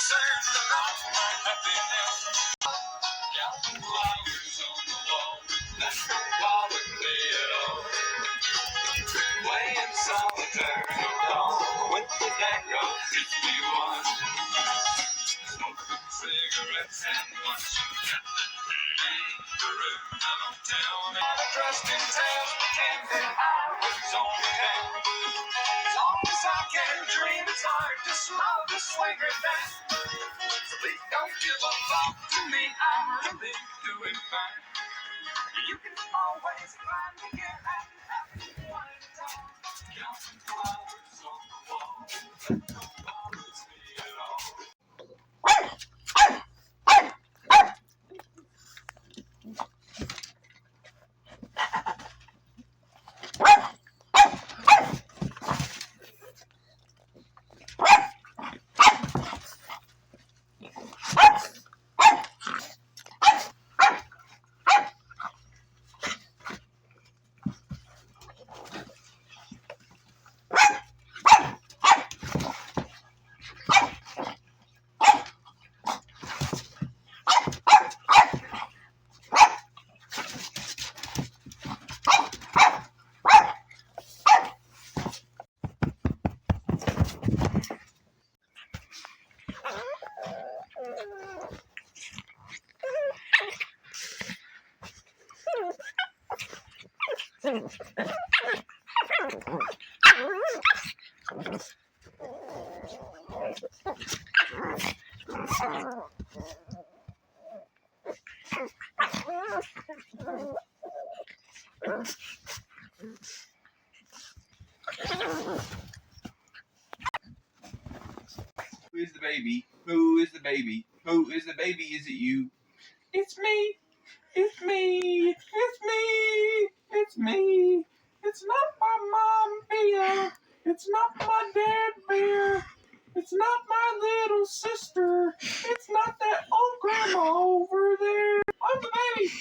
concerned about my happiness. Counting flowers on the wall, that don't bother me at all. Playing solitaire alone with the deck of 51. Smoking cigarettes and watching the room. Now don't tell me I dressed in tails, pretending I was on the town. As long as I can dream, it's hard to slow the swagger down. So please don't give a thought to me, I'm really doing fine. You can always find me here at happy one time. Counting flowers on the wall, that don't bother me at all. Who is the baby? Who is the baby? Who is the baby? Is it you? It's me. It's me. It's me. It's me. It's not my mom, Bear. It's not my dad, Bear. It's not my little sister. It's not that old grandma over there. I'm the baby.